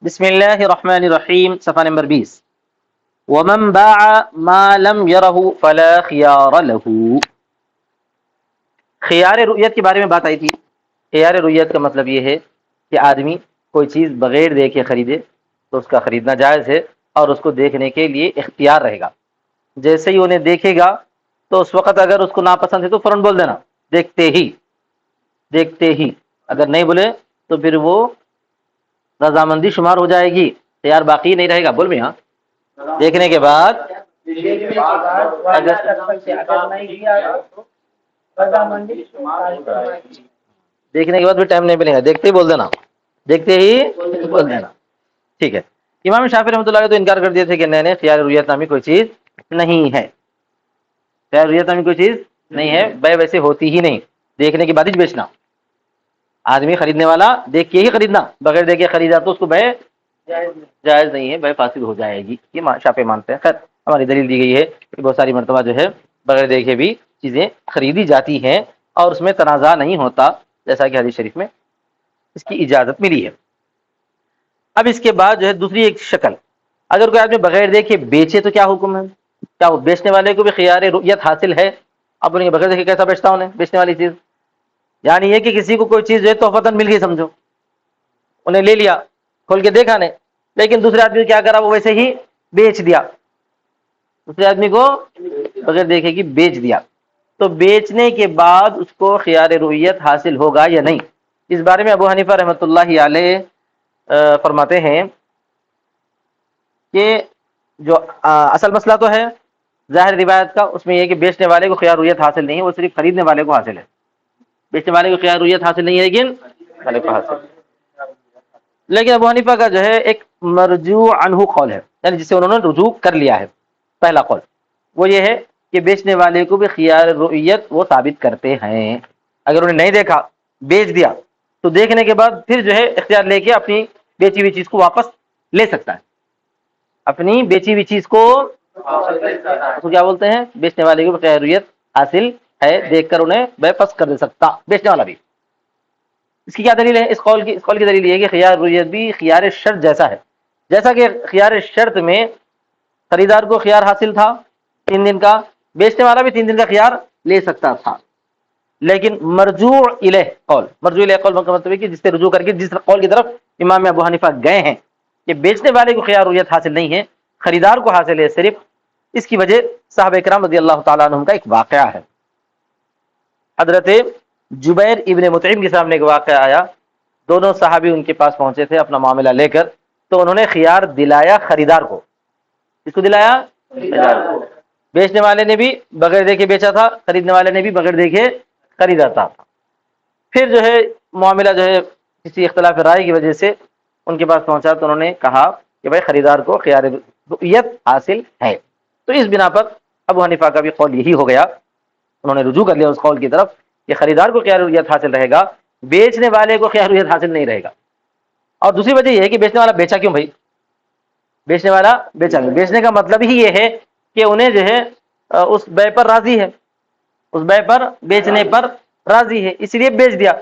بسم اللہ الرحمن الرحیم، صفحہ نمبر 20۔ ومن باع ما لم يره فلا خيار له۔ خیار رؤیت کے بارے میں بات آئی تھی۔ خیار رؤیت کا مطلب یہ ہے کہ آدمی کوئی چیز بغیر دیکھے خریدے تو اس کا خریدنا جائز ہے، اور اس کو دیکھنے کے لیے اختیار رہے گا۔ جیسے ہی انہیں دیکھے گا تو اس وقت اگر اس کو ناپسند ہے تو فوراً بول دینا، دیکھتے ہی۔ اگر نہیں بولے تو پھر وہ رضامندی شمار ہو جائے گی، خیار باقی نہیں رہے گا۔ بول بھی ہاں، دیکھنے کے بعد دیکھنے کے بعد بھی ٹائم نہیں ملے گا، دیکھتے ہی بول دینا، دیکھتے ہی بول دینا، ٹھیک ہے۔ امام شافعی رحمۃ اللہ علیہ تو انکار کر دیے تھے کہ نہیں خیار رؤیت نامی کوئی چیز نہیں ہے، خیار رؤیت نامی کوئی چیز نہیں ہے، بے ویسے ہوتی ہی نہیں، دیکھنے کے بعد ہی بیچنا۔ آدمی خریدنے والا دیکھ کے ہی خریدنا، بغیر دیکھے خریدا تو اس کو بے جائز نہیں ہے، بے فاسد ہو جائے گی، یہ شافعی مانتے ہیں۔ خیر ہماری دلیل دی گئی ہے کہ بہت ساری مرتبہ جو ہے بغیر دیکھے بھی چیزیں خریدی جاتی ہیں اور اس میں تنازع نہیں ہوتا، جیسا کہ حدیث شریف میں اس کی اجازت ملی ہے۔ اب اس کے بعد جو ہے دوسری ایک شکل، اگر کوئی آدمی بغیر دیکھے بیچے تو کیا حکم ہے؟ کیا وہ بیچنے والے کو بھی خیار رؤیت حاصل ہے؟ اب بولیں گے بغیر دیکھے کیسا بیچتا انہیں بیچنے والی چیز؟ یعنی یہ کہ کسی کو کوئی چیز جو ہے تحفتاً مل گئی، سمجھو انہیں لے لیا، کھول کے دیکھا نہیں، لیکن دوسرے آدمی کیا کرا، وہ ویسے ہی بیچ دیا، دوسرے آدمی کو بغیر دیکھے کہ بیچ دیا، تو بیچنے کے بعد اس کو خیار رؤیت حاصل ہوگا یا نہیں؟ اس بارے میں ابو حنیفہ رحمۃ اللہ علیہ فرماتے ہیں کہ جو اصل مسئلہ تو ہے ظاہر روایت کا، اس میں یہ کہ بیچنے والے کو خیار رؤیت حاصل نہیں ہے، وہ صرف خریدنے والے کو حاصل ہے۔ بیچنے والے کو خیار رؤیت حاصل نہیں ہے لیکن والے کو حاصل ہے۔ لیکن ابو حنیفہ کا جو ہے ایک مرجوع عنہ قول ہے، یعنی جسے انہوں نے رجوع کر لیا ہے، پہلا قول وہ یہ ہے کہ بیچنے والے کو بھی خیار رؤیت وہ ثابت کرتے ہیں۔ اگر انہیں نہیں دیکھا بیچ دیا تو دیکھنے کے بعد پھر جو ہے اختیار لے کے اپنی بیچی ہوئی چیز کو واپس لے سکتا ہے، اپنی بیچی ہوئی چیز کو کیا بولتے ہیں، بیچنے والے کو خیار رؤیت حاصل ہے، دیکھ کر انہیں بے پس کر دے سکتا بیچنے والا بھی۔ اس کی کیا دلیل ہے؟ اس قول کی دلیل یہ ہے کہ خیار رؤیت بھی خیار شرط جیسا ہے، جیسا کہ خیار شرط میں خریدار کو خیار حاصل تھا 3 دن کا، بیچنے والا بھی 3 دن کا خیار لے سکتا تھا۔ لیکن مرجوع الیہ قول کا مطلب ہے کہ جس سے رجوع کر کے جس قول کی طرف امام ابو حنیفہ گئے ہیں کہ بیچنے والے کو خیار رؤیت حاصل نہیں ہے، خریدار کو حاصل ہے صرف، اس کی وجہ صحابہ کرام رضی اللہ تعالیٰ عنہم کا ایک واقعہ ہے۔ حضرت جبیر ابن مطعم کے سامنے ایک واقعہ آیا، دونوں صحابی ان کے پاس پہنچے تھے اپنا معاملہ لے کر، تو انہوں نے خیار دلایا خریدار کو۔ اس کو دلایا خریدار کو، بیچنے والے نے بھی بغیر دیکھے بیچا تھا، خریدنے والے نے بھی بغیر دیکھے خریدا تھا۔ پھر جو ہے معاملہ جو ہے کسی اختلاف رائے کی وجہ سے ان کے پاس پہنچا، تو انہوں نے کہا کہ بھائی خریدار کو خیار رؤیت حاصل ہے، تو اس بنا پر ابو حنیفہ کا بھی قول یہی ہو گیا، انہوں نے رجوع کر لیا اس قول کی طرف کہ خریدار کو خیار رؤیت حاصل رہے گا، بیچنے والے کو خیار رؤیت حاصل نہیں رہے گا۔ اور دوسری وجہ یہ ہے کہ بیچنے والا بیچا کیوں بھائی؟ بیچنے والا بیچا کیوں؟ بیچنے کا مطلب ہی یہ ہے کہ انہیں جو ہے اس بے پر راضی ہے، اس بے پر بیچنے پر راضی ہے، اس لیے بیچ دیا۔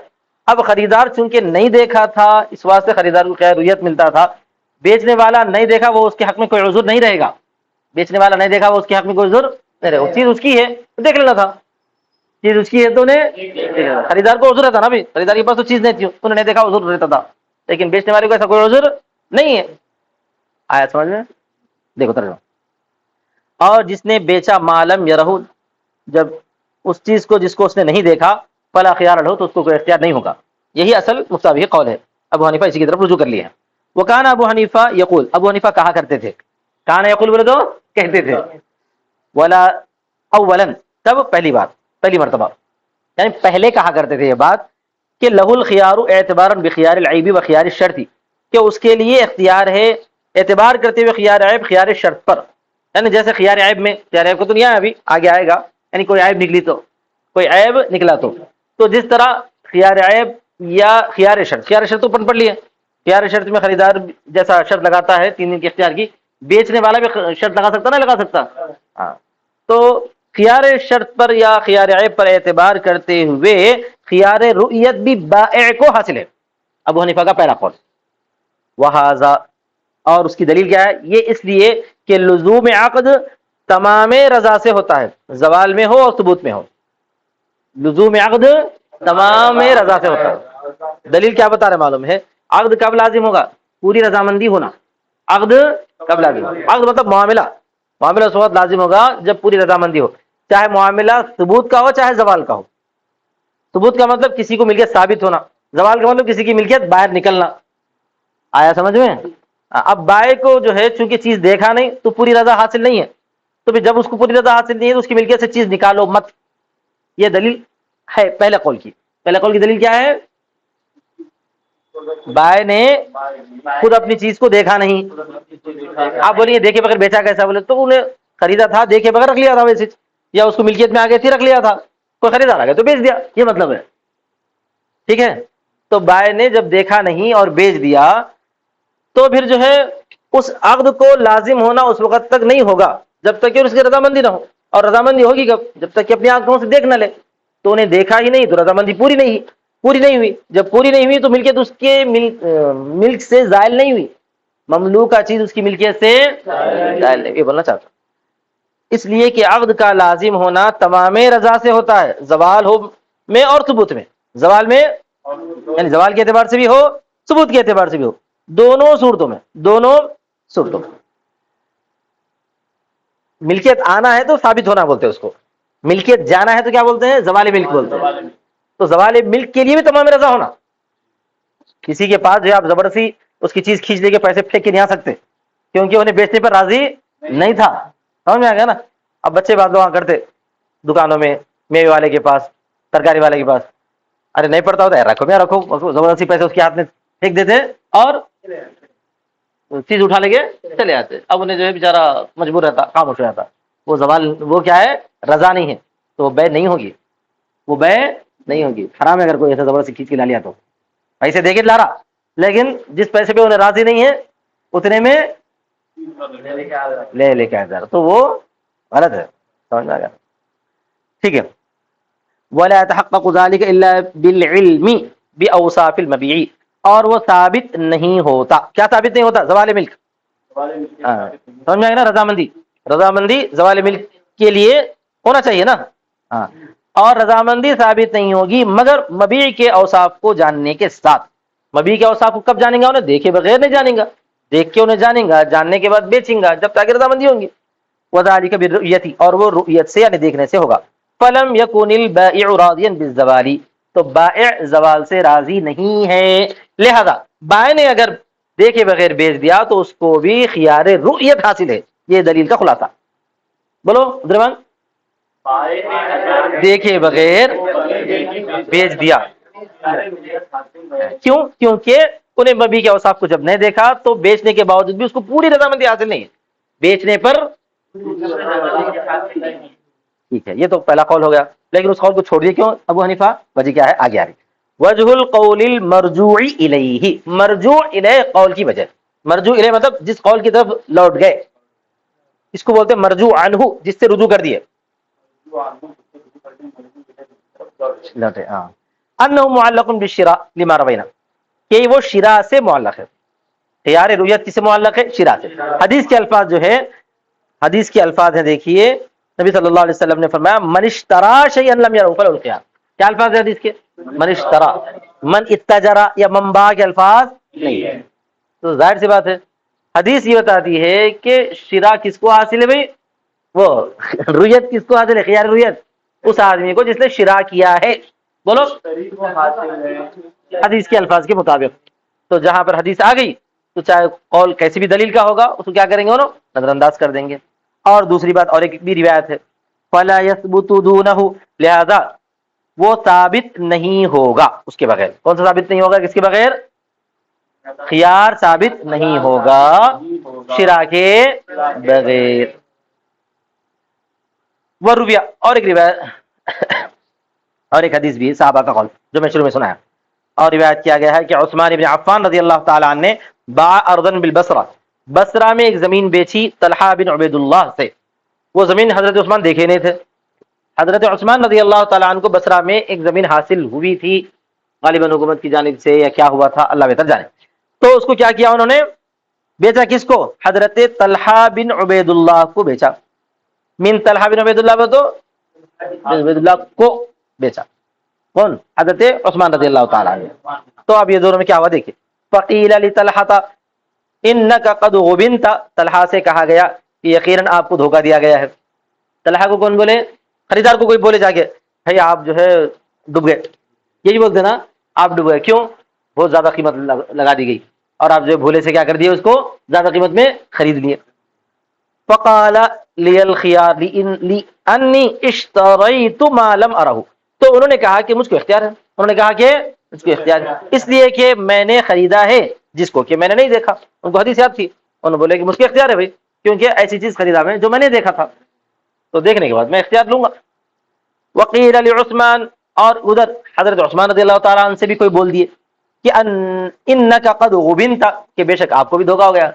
اب خریدار چونکہ نہیں دیکھا تھا، اس واسطے خریدار کو خیار رؤیت ملتا تھا، بیچنے والا نہیں دیکھا، وہ اس کے حق میں کوئی عذر نہیں رہے گا، بیچنے والا نہیں دیکھا وہ اس کے حق میں کوئی عذر نہیں رہے گا، وہ چیز اس کی ہے تو دیکھ لینا تھا، چیز اس کی ہے تو انہیں خریدار کو عذر رہتا نا، بھی خریدار کے پاس تو چیز نہیں تھی، انہوں نے نہیں دیکھا عذر رہتا تھا، لیکن بیچنے والے کو ایسا کوئی عذر نہیں ہے۔ آیا سمجھ میں؟ دیکھو ترجمہ۔ اور جس نے بیچا معلوم یرہ، جب اس چیز کو جس کو اس نے نہیں دیکھا، فلا خیار لہ، تو اس کو کوئی اختیار نہیں ہوگا۔ یہی اصل مستوی قول ہے، ابو حنیفہ اسی کی طرف رجوع کر لیا ہے۔ وکان ابو حنیفہ یقول، ابو حنیفہ کہا کرتے تھے، کان یقول بولے تو کہتے تھے، ولا اولا، تب پہلی مرتبہ، یعنی پہلے کہا کرتے تھے یہ بات کہ لہ الخیار اعتبارا بخیار العیب و خیار الشرط، کہ اس کے لیے اختیار ہے اعتبار کرتے ہوئے خیار عیب خیار شرط پر، یعنی جیسے خیار عیب میں، خیار عیب کو تو نہیں آیا ابھی، آگے آئے گا، یعنی کوئی عیب نکلی تو، کوئی عیب نکلا تو جس طرح خیار عیب یا خیار شرط تو پڑھ لیے، خیار شرط میں خریدار جیسا شرط لگاتا ہے 3 دن کے اختیار کی، بیچنے والا بھی شرط لگا سکتا، نہیں لگا سکتا؟ ہاں، تو خیار شرط پر یا خیار عیب پر اعتبار کرتے ہوئے خیار رؤیت بھی بائع کو حاصل ہے، ابو حنیفہ کا پہلا قول۔ وہذا، اور اس کی دلیل کیا ہے؟ یہ اس لیے کہ لزوم عقد تمام رضا سے ہوتا ہے، زوال میں ہو اور ثبوت میں ہو. لزوم عقد تمام رضا سے ہوتا ہے. دلیل کیا بتا رہے معلوم ہے؟ عقد کب لازم ہوگا؟ پوری رضامندی ہونا. عقد کب لازم ہوگا؟ عقد مطلب معاملہ اس وقت لازم ہوگا جب پوری رضامندی ہو، چاہے معاملہ ثبوت کا ہو چاہے زوال کا ہو. ثبوت کا مطلب کسی کو ملکیت ثابت ہونا، زوال کا مطلب کسی کی ملکیت باہر نکلنا. آیا سمجھ میں؟ اب بائے کو جو ہے چونکہ چیز دیکھا نہیں تو پوری رضا حاصل نہیں ہے، تو پھر جب اس کو پوری رضا حاصل نہیں ہے تو اس کی ملکیت سے چیز نکالو مت. یہ دلیل ہے پہلے قول کی. پہلے قول کی دلیل کیا ہے؟ بائے نے خود اپنی چیز کو دیکھا نہیں. آپ بولیے دیکھے بغیر بیچا کیسا؟ بولے تو انہیں خریدا تھا، دیکھے بغیر رکھ لیا تھا ویسے، یا اس کو ملکیت میں آ گئی تھی رکھ لیا تھا، کوئی خریدار آ گیا تو بیچ دیا، یہ مطلب ہے. ٹھیک ہے؟ تو بائے نے جب دیکھا نہیں اور بیچ دیا تو پھر جو ہے اس عقد کو لازم ہونا اس وقت تک نہیں ہوگا جب تک کہ اس کی رضامندی نہ ہو. اور رضامندی ہوگی کب؟ جب تک کہ اپنی آنکھوں سے دیکھ نہ لے. تو انہیں دیکھا ہی نہیں تو رضامندی پوری نہیں ہوئی. جب پوری نہیں ہوئی تو ملکیت اس کے ملک سے زائل نہیں ہوئی، مملوکہ چیز اس کی ملکیت سے زائل نہیں. یہ بولنا چاہتا ہوں اس لیے کہ عقد کا لازم ہونا تمام رضا سے ہوتا ہے، زوال ہو میں اور ثبوت میں. زوال میں یعنی زوال کے اعتبار سے بھی ہو، ثبوت کے اعتبار سے بھی ہو، دونوں صورتوں میں. ملکیت آنا ہے تو ثابت ہونا بولتے ہیں اس کو، ملکیت جانا ہے تو کیا بولتے ہیں؟ زوال ملک بولتے ہیں. تو زوال ملک کے لیے بھی تمام رضا ہونا. کسی کے پاس جو ہے آپ زبردستی اس کی چیز کھینچ لے کے پیسے پھینک کے نہیں آ سکتے کیونکہ انہیں بیچنے پر راضی نہیں تھا. سمجھ میں آ گیا نا؟ اب بچے بات دعا کرتے دکانوں میں، میوے والے کے پاس، ترکاری والے کے پاس، ارے نہیں پڑتا ہوتا ہے رکھو میں رکھو، زبردستی پیسے اس کے ہاتھ میں پھینک دیتے اور چیز اٹھا لے کے چلے آتے. اب انہیں جو ہے بیچارہ مجبور رہتا، خاموش ہو جاتا. وہ زوال وہ کیا ہے؟ رضا نہیں ہے، تو وہ بے نہیں ہوگی، وہ بے نہیں ہوگی. حرام ہے اگر کوئی ایسا زبردستی کھینچ کے لا لیا تو. پیسے دے کے لا رہا لیکن جس پیسے پہ انہیں راضی نہیں ہے اتنے میں لے کے آ جا رہا تو وہ غلط ہے. سمجھ میں آ گیا؟ ٹھیک ہے. ولا يتحقق ذلك الا بالعلم باوصاف المبيع، اور وہ ثابت نہیں ہوتا. کیا ثابت نہیں ہوتا؟ زوال ملک. سمجھ میں آئے نا؟ رضامندی زوال ملک کے لیے ہونا چاہیے نا. ہاں. اور رضامندی ثابت نہیں ہوگی مگر مبیع کے اوصاف کو جاننے کے ساتھ. مبیع کے اوصاف کو کب جانیں گا؟ انہیں دیکھے بغیر نہیں جانیں گا، دیکھ کے انہیں جانیں گا، جاننے کے بعد بیچیں گا جب تک رضامندی ہوں گی. وذالک بالرؤیت، اور وہ رؤیت سے یعنی دیکھنے سے ہوگا. فلم یکن البائع راضیا بالزوال، تو بائع زوال سے راضی نہیں ہے، لہذا بائع نے اگر دیکھے بغیر بیچ دیا تو اس کو بھی خیار رؤیت حاصل ہے. یہ دلیل کا خلاصہ. بولو درمان. دیکھے بغیر بیچ دیا کیوں؟ کیونکہ انہیں مبیع کے اوصاف کو جب نہیں دیکھا تو بیچنے کے باوجود بھی اس کو پوری رضامندی حاصل نہیں ہے. بیچنے پر ٹھیک ہے، یہ تو پہلا قول ہو گیا. لیکن اس قول کو چھوڑ دیے کیوں ابو حنیفہ؟ وجہ کیا ہے؟ آگے آ رہی. وجہ القول المرجوع الیہ، مرجوع الیہ قول کی وجہ. مرجوع الیہ مطلب جس قول کی طرف لوٹ گئے، اس کو بولتے ہیں مرجوع عنہ، جس سے رجوع کر دیے. لوٹے ہاں. انہ معلق بالشراء لما روینا، کہ وہ شراء سے معلق ہے. خیار رؤیت کس سے معلق ہے؟ شراء سے. حدیث کے الفاظ جو ہے، حدیث کے الفاظ ہیں دیکھیے، نبی صلی اللہ علیہ وسلم نے فرمایا من اشترى شیئا لم یرہ فلہ الخیار. کیا الفاظ ہیں حدیث کے؟ من اشترى، من اتجرا یا من باع کے الفاظ نہیں ہے. تو ظاہر سی بات ہے حدیث یہ بتاتی ہے کہ شراء کس کو حاصل ہے بھائی؟ وہ رؤیت کس کو حاصل ہے؟ خیار رؤیت اس آدمی کو جس نے شراء کیا ہے. بولو حدیث کے الفاظ کے مطابق. تو جہاں پر حدیث آ گئی تو چاہے قول کیسی بھی دلیل کا ہوگا اس کو کیا کریں گے؟ انہوں نظر انداز کر دیں گے. اور دوسری بات اور ایک بھی روایت ہے فلا يثبت دونه، لہذا وہ ثابت نہیں ہوگا اس کے بغیر. کون سا ثابت نہیں ہوگا؟ کس کے بغیر؟ خیار ثابت نہیں ہوگا شراء کے بغیر. ورویہ، اور ایک روایت اور ایک حدیث بھی صحابہ کا قول جو میں شروع میں سنایا، اور روایت کیا گیا ہے کہ عثمان ابن عفان رضی اللہ تعالی عنہ نے باع ارضا بالبصرہ، بصرہ میں ایک زمین بیچی طلحہ بن عبید اللہ سے. وہ زمین حضرت عثمان دیکھے نہیں تھے. حضرت عثمان رضی اللہ تعالی عنہ کو بصرہ میں ایک زمین حاصل ہوئی تھی غالباً حکومت کی جانب سے یا کیا ہوا تھا اللہ بہتر جانے. تو اس کو کیا کیا انہوں نے؟ بیچا کس کو؟ حضرت طلحہ بن عبید اللہ کو بیچا. من طلحہ بن عبید اللہ تو عبید اللہ کو بیچا. کون؟ حضرت عثمان رضی اللہ تعالیٰ عنہ. تو اب یہ دونوں میں کیا ہوا دیکھیے. فقیل لطلحہ انک قد غبنت، طلحہ سے کہا گیا کہ یقیناً آپ کو دھوکہ دیا گیا ہے. طلحہ کو کون بولے؟ خریدار کو کوئی بولے جا کے بھائی آپ جو ہے ڈوب گئے. یہی بولتے نا آپ ڈوب گئے. کیوں؟ بہت زیادہ قیمت لگا دی گئی اور آپ جو بھولے سے کیا کر دیے اس کو زیادہ قیمت میں خرید لیے. فقال لی الخيار لانی اشتریت ما لم ارہ، تو انہوں نے کہا کہ مجھ کو اختیار ہے. انہوں نے کہا کہ مجھ کو اختیار ہے اس لیے کہ میں نے خریدا ہے جس کو کہ میں نے نہیں دیکھا. ان کو حدیث یاد تھی، انہوں نے بولے کہ مجھ کو اختیار ہے بھائی، کیونکہ ایسی چیز خریدا میں جو میں نے دیکھا تھا، تو دیکھنے کے بعد میں اختیار لوں گا. وقیل لعثمان، اور ادھر حضرت عثمان رضی اللہ تعالیٰ عنہ سے بھی کوئی بول دیے کہ انک قد غبنت، کہ بے شک آپ کو بھی دھوکا ہو گیا.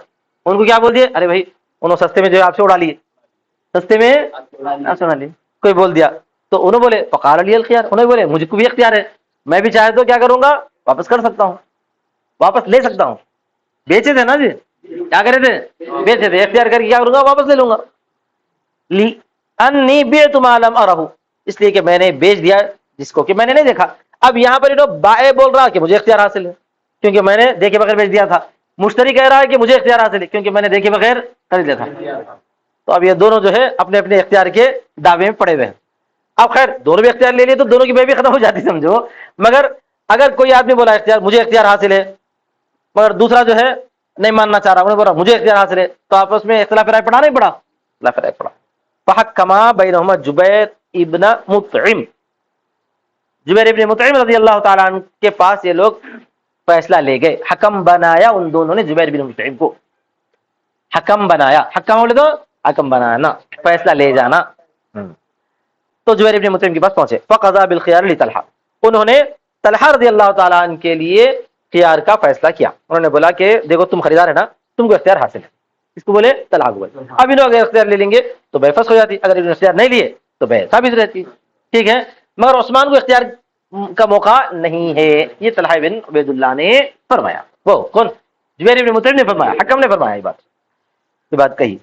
ان کو کیا بول دیے؟ ارے بھائی انہوں سستے میں جو ہے آپ سے اڑا لیے، سستے میں آپ سے اڑا لیے. کوئی بول دیا تو انہوں بولے فقال لی الخيار، انہوں بولے مجھ کو بھی اختیار ہے، میں بھی چاہے تو کیا کروں گا؟ واپس کر سکتا ہوں، واپس لے سکتا ہوں. بیچے تھے نا جی، کیا کرے تھے؟ بیچے تھے. اختیار کر کے کیا کروں گا؟ واپس لے لوں گا. لی انی بیعت ما لم ارہ، اس لیے کہ میں نے بیچ دیا جس کو کہ میں نے نہیں دیکھا. اب یہاں پر بائع بول رہا کہ مجھے اختیار حاصل ہے کیونکہ میں نے دیکھے بغیر بیچ دیا تھا. مشتری کہہ رہا ہے کہ مجھے اختیار حاصل ہے کیونکہ میں نے دیکھے بغیر خرید لیا تھا. تو اب یہ دونوں جو ہے اپنے اپنے اختیار کے دعوے میں پڑے ہوئے ہیں. اب خیر دونوں بھی اختیار لے لیے تو دونوں کی بے بھی ختم ہو جاتی سمجھو. مگر اگر کوئی آدمی بولا اختیار مجھے اختیار حاصل ہے مگر دوسرا جو ہے نہیں ماننا چاہ رہا، انہوں نے بولا مجھے اختیار حاصل ہے، تو آپس میں اختلاف رائے پڑا نہیں پڑا؟ اختلاف رائے پڑا. فحکما بینہما جبیر ابن مطعم، جبیر ابن مطعم رضی اللہ تعالیٰ عنہ کے پاس یہ لوگ فیصلہ لے گئے. حکم بنایا ان دونوں نے جبیر بن مطعم کو، حکم بنایا. حکم بولے تو حکم بنانا، فیصلہ لے جانا. تو جبیر ابن مطعم کے پاس پہنچے. فقضى بالخيار لطلحہ، انہوں نے طلحہ رضی اللہ تعالیٰ عنہ کے لیے خیار کا فیصلہ کیا. انہوں نے بولا کہ دیکھو تم خریدار ہے نا، تم کو اختیار حاصل ہے. اس کو بولے طلحہ کو بولے. اب انہوں اگر اختیار لے لیں گے تو بے فسخ ہو جاتی، اگر انہوں اختیار نہیں لیے تو بے ثابت رہتی. ٹھیک ہے، مگر عثمان کو اختیار کا موقع نہیں ہے. یہ طلحہ بن عبید اللہ نے فرمایا. وہ کون؟ جبیر بن مطعم نے فرمایا، حکم نے فرمایا یہ بات کہی.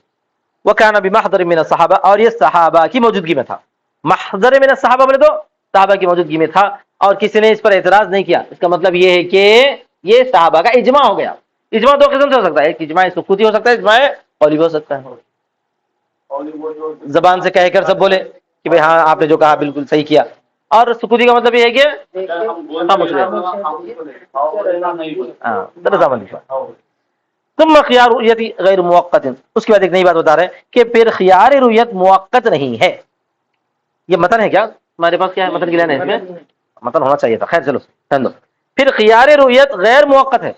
وَكَانَ بِمَحْضَرٍ مِّنَ الصَّحَابَةِ، اور یہ صحابہ کی موجودگی میں تھا. محضر من الصحابہ بولے تو صحابہ کی موجودگی میں تھا اور کسی نے اس پر اعتراض نہیں کیا. اس کا مطلب یہ ہے کہ یہ صحابہ کا اجماع ہو گیا. اجماع دو قسم سے ہو سکتا ہے، ایک اجماع سکوتی ہو سکتا ہے، اجماع قولی بھی ہو سکتا ہے. زبان سے کہہ کر سب بولے کہ بھئی ہاں آپ نے جو کہا بالکل صحیح کیا. اور سکوتی کا مطلب یہ ہے کہ ثم خیار رؤیت غیر موقت، اس کے بعد ایک نئی بات بتا رہے ہیں کہ پھر خیار رؤیت موقت نہیں ہے. یہ متن ہے کیا ہمارے پاس؟ کیا ہے متن کی لائن ہے؟ اس میں متن ہونا چاہیے تھا. خیر چلو دو. پھر خیار رؤیت غیر موقت ہے.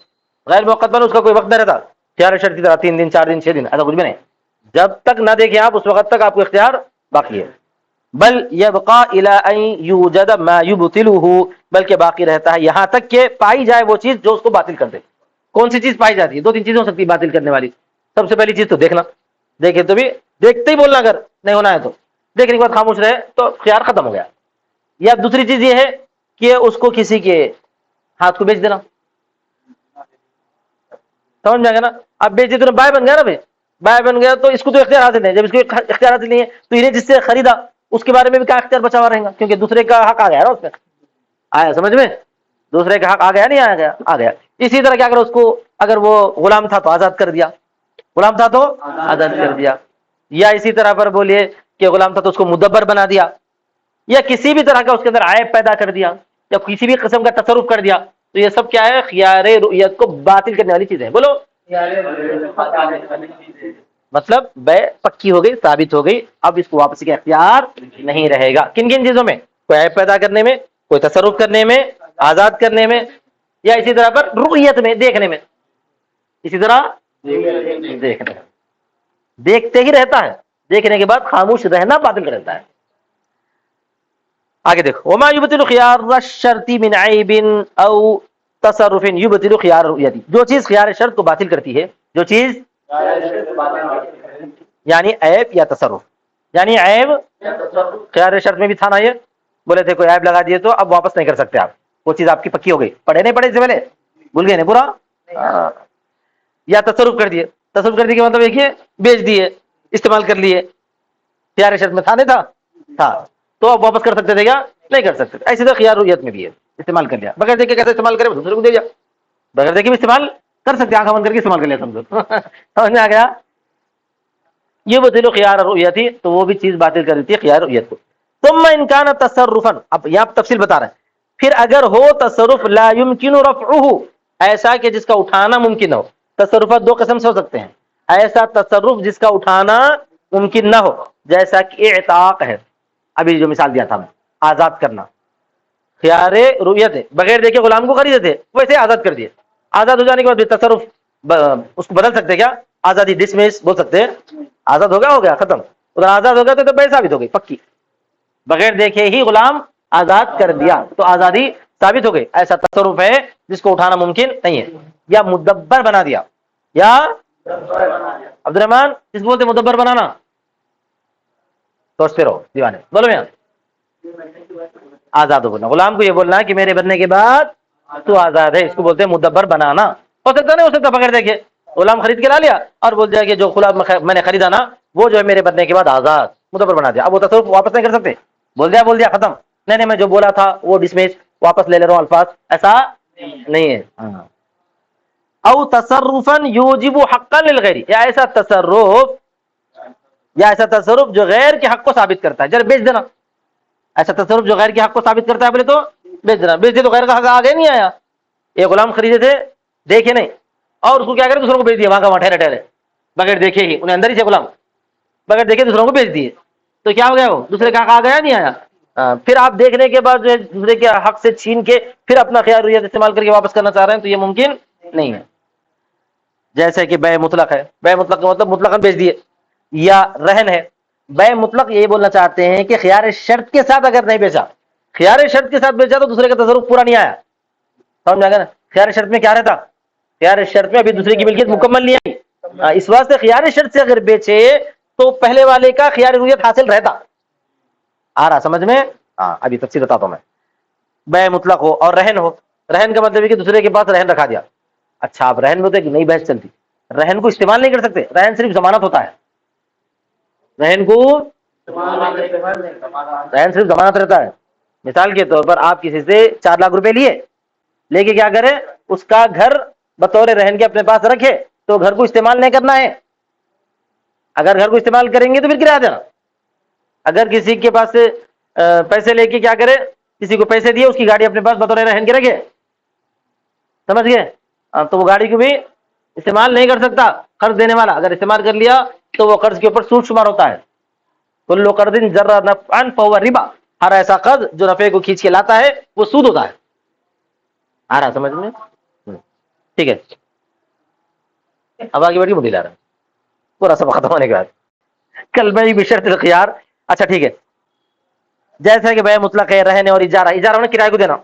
غیر موقت پر اس کا کوئی وقت نہیں رہتا. خیار شرط کی طرح 3 دن 4 دن 6 دن ایسا کچھ بھی نہیں. جب تک نہ دیکھیں آپ اس وقت تک آپ کو اختیار باقی ہے. بل یبقى الى ان یوجد ما یبطلہ، بلکہ باقی رہتا ہے یہاں تک کہ پائی جائے وہ چیز جو اس کو باطل کر دے. کون سی چیز پائی جاتی ہے؟ 2-3 چیزیں ہو سکتی ہے باطل کرنے والی. سب سے پہلی چیز تو دیکھنا، دیکھے تو بھی دیکھتے ہی بولنا، اگر نہیں ہونا ہے تو دیکھنے کے بعد خاموش رہے تو خیار ختم ہو گیا. یا دوسری چیز یہ ہے کہ اس کو کسی کے ہاتھ کو بیچ دینا. سمجھ میں آ گیا نا؟ اب بیچ دیتے بائے بن گیا نا. بھائی بائے بن گیا تو اس کو تو اختیار حاصل ہے. جب اس کو اختیار حاصل نہیں ہے تو انہیں جس سے خریدا اس کے بارے میں بھی کیا اختیار بچا ہوا رہے گا، کیونکہ دوسرے کا حق آ گیا نا اس میں. آیا سمجھ میں؟ دوسرے کا حق آ گیا نہیں آ گیا؟ آ گیا. اسی طرح کیا اگر اس کو اگر وہ غلام تھا تو آزاد کر دیا، غلام تھا تو آزاد کر دیا. یا اسی طرح پر بولیے کہ غلام تھا تو اس کو مدبر بنا دیا، یا کسی بھی طرح کا اس کے اندر عیب پیدا کر دیا، یا کسی بھی قسم کا تصرف کر دیا، تو یہ سب کیا ہے؟ خیار رؤیت کو باطل کرنے والی چیزیں. بولو مطلب بے پکی ہو گئی، ثابت ہو گئی. اب اس کو واپسی کا اختیار نہیں رہے گا. کن کن چیزوں میں؟ کوئی عیب پیدا کرنے میں، کوئی تصرف کرنے میں، آزاد کرنے میں، یا اسی طرح پر رؤیت میں، دیکھنے میں. اسی طرح دیکھنے میں دیکھتے ہی رہتا ہے، دیکھنے کے بعد خاموش رہنا باطل رہتا ہے. آگے دیکھو. وما يبطل خيار الشرط من عيب او تصرف يبطل خيار الرؤية، جو چیز خیار شرط کو باطل کرتی ہے، جو چیز یعنی عیب یا تصرف، یعنی عیب خیار شرط میں بھی تھا نا. یہ بولے تھے کوئی عیب لگا دیے تو اب واپس نہیں کر سکتے آپ. وہ چیز آپ کی پکی ہو گئی. پڑھے نہیں پڑھے اس سے پہلے؟ بھول گئے نا پورا؟ یا تصرف کر دیے. تصرف کر دیے کہ مطلب دیکھیے بیچ دیے, استعمال کر لیے, خیار شرط میں تھا نہیں تھا تو آپ واپس کر سکتے تھے کیا؟ نہیں کر سکتے. ایسے تو خیار رویت میں بھی ہے, استعمال کر لیا بغیر دیکھے, کیسے استعمال کرے دوسرے کو دے دیا, بغیر دیکھے بھی استعمال کر سکتے, آنکھ بند کر کے استعمال کر لیا سمجھو. سمجھ میں آ گیا؟ یہ وہ دلو خیار رویت تھی, تو وہ بھی چیز باطل کر دیتی ہے خیار رویت کو. ثم ان کان تصرفا, اب یہاں تفصیل بتا رہے ہیں, پھر اگر ہو تصرف لا يمكن رفعه, ایسا کہ جس کا اٹھانا ممکن ہو. تصرفات دو قسم سے ہو سکتے ہیں, ایسا تصرف جس کا اٹھانا ممکن نہ ہو, جیسا کہ اعتاق ہے, ابھی جو مثال دیا تھا, آزاد کرنا. خیار رویت ہے, بغیر دیکھے غلام کو خریدے تھے, ویسے آزاد کر دیے. آزاد ہو جانے کے بعد تصرف اس کو بدل سکتے کیا؟ آزادی ڈسمس بول سکتے ہیں, آزاد ہو گیا ختم. ادھر آزاد ہو گیا تو بے ثابت ہو گئی پکی, بغیر دیکھے ہی غلام آزاد کر دیا تو آزادی ثابت ہو گئی. ایسا تصرف ہے جس کو اٹھانا ممکن نہیں ہے. یا مدبر بنا دیا, یا عبد الرحمان کس بولتے مدبر بنانا؟ سوچتے رہو دیوانے, بولو یہاں آزاد ہو بولنا. غلام کو یہ بولنا کہ میرے بننے کے بعد تو آزاد ہے, اس کو بولتے ہیں مدبر بنانا. ہو سکتا نہیں ہو سکتا بغیر دیکھے غلام خرید کے لا لیا اور بول دیا کہ جو غلام میں نے خریدا نا وہ جو ہے میرے بننے کے بعد آزاد, مدبر بنا دیا. اب وہ تصرف واپس نہیں کر سکتے, بول دیا ختم. نہیں میں جو بولا تھا وہ ڈسمس, واپس لے رہا ہوں الفاظ, ایسا نہیں ہے. او تصرفا یوجب حقا للغیر, یا ایسا تصرف جو غیر کے حق کو ثابت کرتا ہے. جب بیچ دینا, ایسا تصرف جو غیر کے حق کو ثابت کرتا ہے, بولے تو بیچ دینا. بیچ دے تو غیر کا حق آگے نہیں آیا. ایک غلام خریدے تھے, دیکھے نہیں, اور اس کو کیا کرے دوسروں کو بیچ دیا, وہاں کا وہاں ٹھہرے بغیر دیکھے ہی, انہیں اندر ہی سے غلام بغیر دیکھے دوسروں کو بیچ دیے, تو کیا ہو گیا؟ وہ دوسرے کا حق آ گیا نہیں آیا. پھر آپ دیکھنے کے بعد جو ہے دوسرے کے حق سے چھین کے پھر اپنا خیال رویت استعمال کر کے واپس کرنا چاہ رہے ہیں, تو یہ ممکن نہیں ہے. جیسے کہ بے مطلق ہے, بے مطلق کا مطلب مطلق بیچ دیے, یا رہن ہے. بے مطلق یہی بولنا چاہتے ہیں کہ خیار شرط کے ساتھ اگر نہیں بیچا, خیار شرط کے ساتھ بیچا تو دوسرے کا تصرف پورا نہیں آیا. سمجھ آ گیا نا؟ خیار شرط میں کیا رہتا, خیار شرط میں ابھی دوسرے کی ملکیت مکمل نہیں آئی, اس واسطے خیار شرط سے اگر بیچے تو پہلے والے کا خیار رویت حاصل رہتا. آ رہا سمجھ میں؟ ابھی تفصیل بتاتا ہوں میں. بے مطلق ہو اور رہن ہو. رہن کا مطلب ہے کہ دوسرے کے پاس رہن رکھا دیا. اچھا آپ رہن ہوتے کہ نہیں بحث چلتی, رہن کو استعمال نہیں کر سکتے, رہن صرف ضمانت ہوتا ہے. رہن کو رہن صرف ضمانت رہتا ہے. مثال کے طور پر آپ کسی سے 4 لاکھ روپے لیے, لے کے کیا کرے, اس کا گھر بطور رہن کے اپنے پاس رکھے, تو گھر کو استعمال نہیں کرنا ہے. اگر گھر کو استعمال کریں گے تو پھر کرایہ دینا. اگر کسی کے پاس سے پیسے لے کے کیا کرے, کسی کو پیسے دیے, اس کی گاڑی اپنے پاس بطور رہن کے رکھے, سمجھ گئے, تو وہ گاڑی کو بھی استعمال نہیں کر سکتا قرض دینے والا. اگر استعمال کر لیا تو وہ قرض کے اوپر سود شمار ہوتا ہے. کل قرض جر نفعا فهو ربا, ہر ایسا قرض جو نفع کو کھینچ کے لاتا ہے وہ سود ہوتا ہے. آ رہا سمجھ میں؟ ٹھیک ہے, اب آگے بڑھی مدیل آ رہا ہے پورا سب ختم ہونے کے بعد. کل میں بشرط الخیار. اچھا ٹھیک ہے, جیسا کہ بے مطلق ہے, رہنے اور اجارہ. اجارہ ہونا کرائے کو دینا,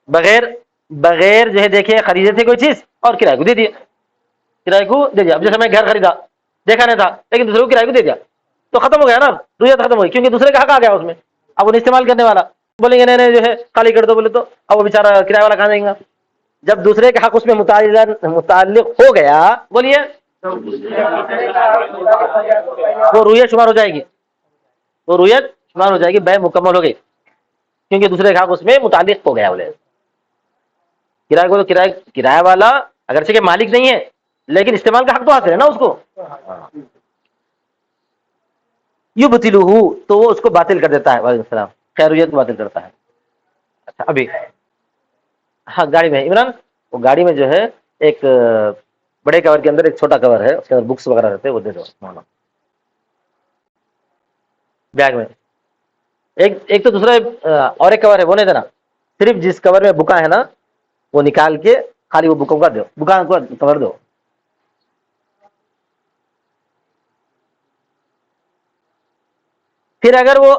بغیر جو ہے دیکھے خریدے تھے کوئی چیز اور کرائے کو دے دیا, کرائے کو دے دیا. اب جیسے میں گھر خریدا, دیکھا نہیں تھا, لیکن دوسرے کو کرائے کو دے دیا, تو ختم ہو گیا نا, رویت ختم ہو گئی, کیونکہ دوسرے کا حق آ گیا اس میں. اب وہ استعمال کرنے والا بولیں گے نہیں جو ہے خالی کر دو, بولے تو اب وہ بیچارہ کرایہ والا کہاں دیں گا. جب دوسرے کا حق اس میں متعلق ہو گیا, بولیے وہ رویت شمار ہو جائے گی, وہ رویت شمار ہو جائے گی, بے مکمل ہو گئی, کیونکہ دوسرے کا حق اس میں متعلق ہو گیا. بولے کرایہ کو, تو کرایہ والا اگرچہ کہ مالک نہیں ہے لیکن استعمال کا حق تو حاصل ہے نا اس کو. یبطلہ, تو وہ اس کو باطل کر دیتا ہے. وعلیکم السلام, خیریت کو باطل کرتا ہے. اچھا ابھی ہاں گاڑی میں, عمران وہ گاڑی میں جو ہے ایک بڑے کور کے اندر ایک چھوٹا کور ہے, اس کے اندر بکس وغیرہ رہتے ہیں, وہ دے دو بیگ میں. ایک تو دوسرا اور ایک کور ہے, وہ نہیں دینا. صرف جس کور میں بکا ہے نا وہ نکال کے خالی وہ بکوں کا دو, بکا کو کور دو. پھر اگر وہ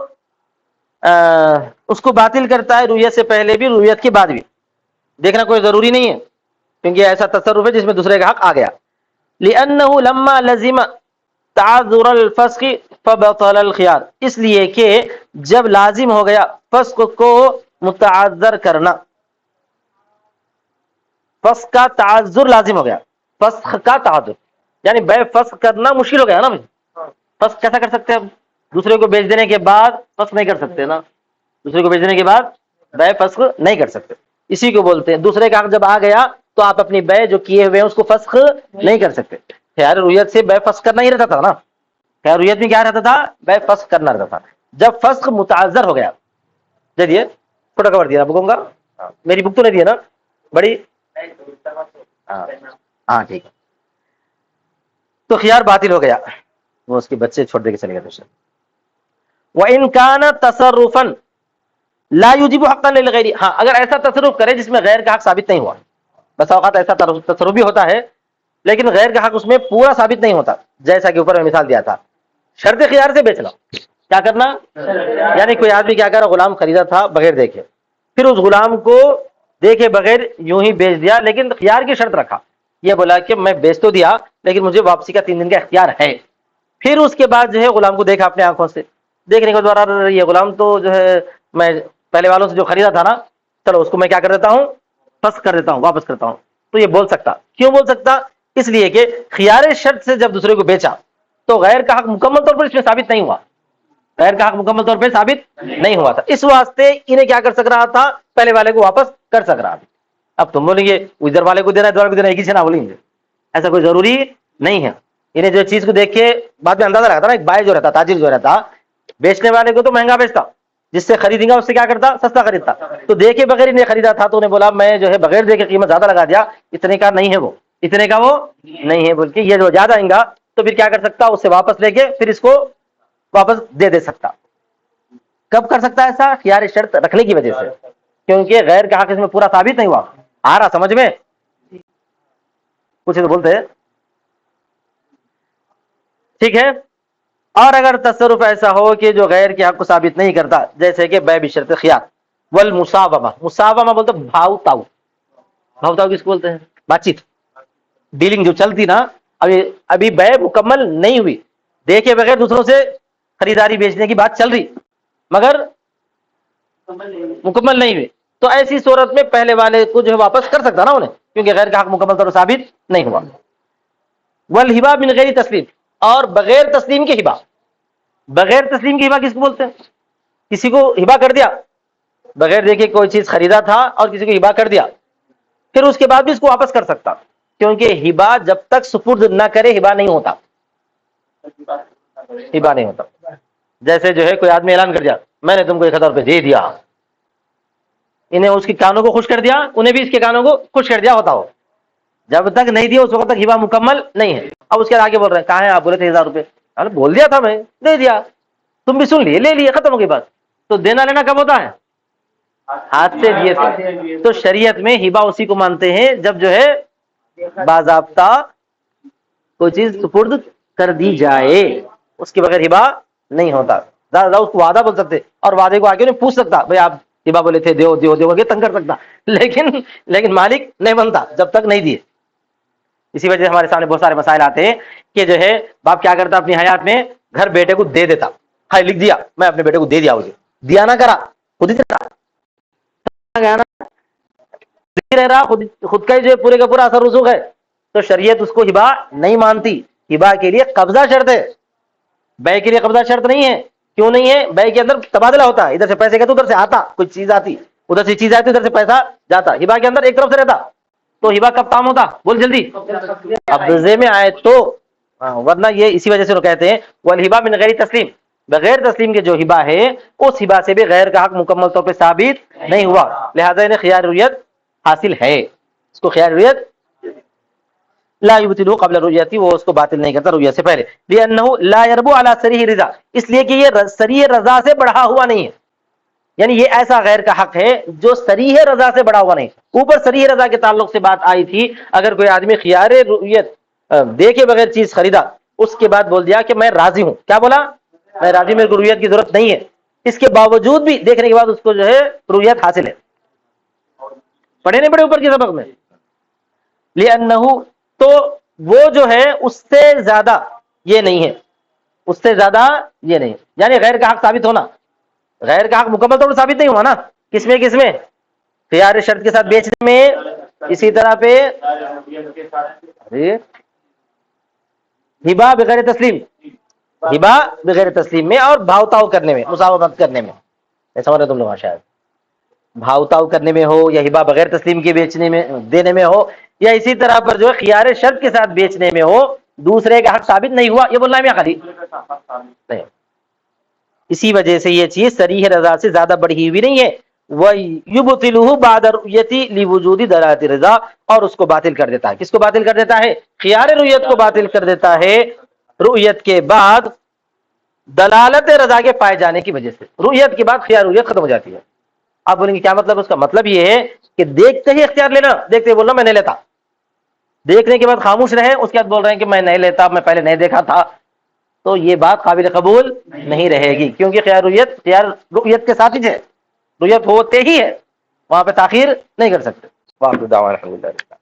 اس کو باطل کرتا ہے رویت سے پہلے بھی رویت کے بعد بھی, دیکھنا کوئی ضروری نہیں ہے, کیونکہ ایسا تصرف ہے جس میں دوسرے کا حق آ گیا. لأنه لما لزم تعذر الفسق فبطل الخيار, اس لیے کہ جب لازم ہو گیا فسق کو متعذر کرنا, فسق کا تعذر لازم ہو گیا, فسخ کا تعدد، یعنی بے فسخ کرنا مشکل ہو گیا نا بھائی. فسخ کیسا کر سکتے ہیں؟ دوسرے کو بیچ دینے کے بعد فسخ نہیں کر سکتے نا، دوسرے کو بیچ دینے کے بعد بے فسخ نہیں کر سکتے. اسی کو بولتے ہیں دوسرے کا حق جب آ گیا تو آپ اپنی بے جو کیے ہوئے ہیں اس کو فسخ نہیں کر سکتے. خیار رویت سے بے فسخ کرنا ہی رہتا تھا نا، خیار رویت میں کیا رہتا تھا؟ بے فسخ کرنا رہتا تھا. جب فسخ متعذر ہو گیا، دیکھیے چھوٹا کور دیا بکوں گا، میری بک تو نہیں دی ہے نا بڑی؟ ہاں ٹھیک ہے. تو خیار باطل ہو گیا، وہ اس کے بچے چھوڑ دے کے چلے گئے دوسرے. وَإِنْ كَانَ تَصَرُّفًا لَا يُجِبُ حَقًّا لِلْغَيْرِ، ہاں اگر ایسا تصرف کرے جس میں غیر کا حق ثابت نہیں ہوا. بس اوقات ایسا تصرف بھی ہوتا ہے لیکن غیر کا حق اس میں پورا ثابت نہیں ہوتا، جیسا کہ اوپر میں مثال دیا تھا. شرط خیار سے بیچنا، کیا کرنا؟ یعنی کوئی آدمی کیا کرا، غلام خریدا تھا بغیر دیکھے، پھر اس غلام کو دیکھے بغیر یوں ہی بیچ دیا، لیکن خیار کی شرط رکھا. یہ بولا کہ میں بیچ تو دیا لیکن مجھے واپسی کا 3 دن کا اختیار ہے. پھر اس کے بعد جو ہے غلام کو دیکھا اپنے آنکھوں سے، دیکھنے کے بعد یہ غلام تو جو ہے میں پہلے والوں سے جو خریدا تھا نا، چلو اس کو میں کیا کر دیتا ہوں، فسخ کر دیتا ہوں، واپس کرتا ہوں. تو یہ بول سکتا. کیوں بول سکتا؟ اس لیے کہ خیار شرط سے جب دوسرے کو بیچا تو غیر کا حق مکمل طور پر اس میں ثابت نہیں ہوا، غیر کا حق مکمل طور پہ ثابت نہیں ہوا تھا. اس واسطے انہیں کیا کر سک رہا تھا، پہلے والے کو واپس کر سک رہا تھا. اب تم بولیں گے ادھر والے کو دینا ہے ادھر والے کو دینا ہے، ایک ہی سے نہ بولیں گے، ایسا کوئی ضروری نہیں ہے. انہیں جو چیز کو دیکھ کے بعد میں اندازہ لگتا نا، ایک بائی جو رہتا، تاجر جو رہتا، بیچنے والے کو تو مہنگا بیچتا، جس سے خریدیں گا اس سے کیا کرتا، سستا خریدتا. تو دیکھے بغیر انہیں خریدا تھا تو انہیں بولا میں جو ہے بغیر دیکھے قیمت زیادہ لگا دیا، اتنے کا نہیں ہے وہ، اتنے کا وہ نہیں ہے، بلکہ یہ جو زیادہ آئیں گا تو پھر کیا کر سکتا، اس سے واپس لے کے پھر اس کو واپس دے سکتا. کب کر سکتا ایسا؟ خیار شرط رکھنے کی وجہ سے، کیونکہ غیر کا حق اس میں پورا ثابت نہیں ہوا. آ رہا سمجھ میں؟ کچھ تو بولتے ہیں. ٹھیک ہے. اور اگر تصرف ایسا ہو کہ جو غیر کے حق کو ثابت نہیں کرتا، جیسے کہ بے بشرط خیار. والمساومہ، مساومہ بولتے بھاؤ تاؤ. بھاؤ تاؤ کس کو بولتے ہیں؟ بات چیت، ڈیلنگ جو چلتی نا. ابھی بے مکمل نہیں ہوئی، دیکھے بغیر دوسروں سے خریداری بیچنے کی بات چل رہی مگر مکمل نہیں ہوئی، تو ایسی صورت میں پہلے والے کو جو ہے واپس کر سکتا نا انہیں، کیونکہ غیر کا حق مکمل طور پر ثابت نہیں ہوا. والہبا من غیر تسلیم، اور بغیر تسلیم کی ہبا. بغیر تسلیم کی ہبا کس کو بولتے ہیں؟ کسی کو ہبا کر دیا بغیر دیکھے، کوئی چیز خریدا تھا اور کسی کو ہبا کر دیا، پھر اس کے بعد بھی اس کو واپس کر سکتا، کیونکہ ہبا جب تک سپرد نہ کرے ہبا نہیں ہوتا، ہبا نہیں ہوتا. جیسے جو ہے کوئی آدمی اعلان کر دیا میں نے تم کو 1000 روپے دے دیا، انہیں اس کی کانوں کو خوش کر دیا، انہیں بھی اس کے کانوں کو خوش کر دیا ہوتا ہو. جب تک نہیں دیا اس وقت تک ہبا مکمل نہیں ہے. اب اس کے آگے بول رہے ہیں کہاں ہیں آپ؟ بولے تھے 1000 روپے. بول دیا تھا میں، دے دیا، تم بھی سن لیے، لے لیے، ختم ہو گئی بات. تو دینا لینا کب ہوتا ہے؟ ہاتھ سے دیے تھے. تو شریعت میں ہبا اسی کو مانتے ہیں جب جو ہے باضابطہ کوئی چیز سپرد کر دی جائے، اس کے بغیر ہبا نہیں ہوتا. زیادہ اس کو وعدہ بول سکتے، اور وعدے کو آگے نہیں پوچھ سکتا بھائی آپ ہبا بولے تھے دیو دیو دیو، تنگ کر سکتا، لیکن مالک نہیں بنتا جب تک نہیں دیے. اسی وجہ سے ہمارے سامنے بہت سارے مسائل آتے ہیں کہ جو ہے باپ کیا کرتا اپنی حیات میں گھر بیٹے کو دے دیتا، ہاں لکھ دیا میں اپنے بیٹے کو دے دیا، مجھے دیا نہ کرا، خود ہی رہ رہا، خود کا ہی جو پورے کا پورا اثر رسوخ ہے. تو شریعت اس کو ہبا نہیں مانتی. ہبا کے لیے قبضہ شرط ہے، بے کے لیے قبضہ شرط نہیں ہے. کیوں نہیں ہے؟ بے کے اندر تبادلہ ہوتا ہے، ادھر سے پیسے کا تو ادھر سے آتا، کچھ چیز آتی، ادھر سے چیز آتی، ادھر سے پیسہ جاتا. ہبا کے اندر ایک طرف سے رہتا. تو ہبا کب کام ہوتا؟ بول جلدی. قبضے میں آئے تو، ورنہ یہ اسی وجہ سے لوگ کہتے ہیں والہبا من غیر تسلیم، بغیر تسلیم کے جو ہبا ہے اس ہبا سے بھی غیر کا حق مکمل طور پہ ثابت نہیں ہوا، لہذا انہیں خیار رویت حاصل ہے. اس کو خیار رویت لا یبطلو قبل رؤیتی، وہ اس کو باطل نہیں کرتا رؤیت سے پہلے. لأنہ لا يربو علی صریح رضا، اس لیے کہ یہ صریح رضا سے بڑھا ہوا نہیں ہے. یعنی یہ ایسا غیر کا حق ہے جو صریح رضا سے بڑھا ہوا نہیں. اوپر صریح رضا کے تعلق سے بات آئی تھی، اگر کوئی آدمی خیار رؤیت دیکھے بغیر چیز خریدا، اس کے بعد بول دیا کہ میں راضی ہوں، کیا بولا؟ میں راضی، میرے کو رؤیت کی ضرورت نہیں ہے. اس کے باوجود بھی دیکھنے کے بعد اس کو جو ہے رؤیت حاصل ہے. پڑھے نہیں پڑھے اوپر کی سبق میں؟ لأنہ، تو وہ جو ہے اس سے زیادہ یہ نہیں ہے، اس سے زیادہ یہ نہیں، یعنی غیر کا حق ثابت ہونا، غیر کا حق مکمل طور پر ثابت نہیں ہوا نا. کس میں؟ خیار شرط کے ساتھ بیچنے میں اسی طرح پہ ہبا بغیر تسلیم، ہبا بغیر تسلیم میں اور بھاؤ تاؤ کرنے میں، مساومت کرنے میں، ایسا ہو رہا تم لوگ شاید بھاؤ تاؤ کرنے میں ہو یا ہبا بغیر تسلیم کے بیچنے میں دینے میں ہو، یا اسی طرح پر جو ہے خیار شرط کے ساتھ بیچنے میں ہو، دوسرے کا حق ثابت نہیں ہوا، یہ بولنا ہے خالی نہیں۔ اسی وجہ سے یہ چیز صریح رضا سے زیادہ بڑھی ہوئی نہیں ہے، وَيُبْطِلُهُ بَعْدَ رُؤْيَةِ لِوُجُودِ دَلَالَةِ الرِّضَا، اور اس کو باطل کر دیتا ہے۔ کس کو باطل کر دیتا ہے؟ خیار رؤیت کو باطل کر دیتا ہے، رؤیت کے بعد دلالت رضا کے پائے جانے کی وجہ سے۔ رؤیت کے بعد خیار رؤیت ختم ہو جاتی ہے۔ آپ بولیں گے کیا مطلب؟ اس کا مطلب یہ ہے کہ دیکھتے ہی اختیار لینا، دیکھتے ہی بولنا میں نہیں لیتا، دیکھنے کے بعد خاموش رہے، اس کے بعد بول رہے ہیں کہ میں نہیں لیتا، میں پہلے نہیں دیکھا تھا، تو یہ بات قابل قبول نہیں رہے گی، کیونکہ خیار رؤیت کے ساتھ ہی ہے، رؤیت ہوتے ہی ہے، وہاں پہ تاخیر نہیں کر سکتے۔ واقع دعوانا الحمدللہ۔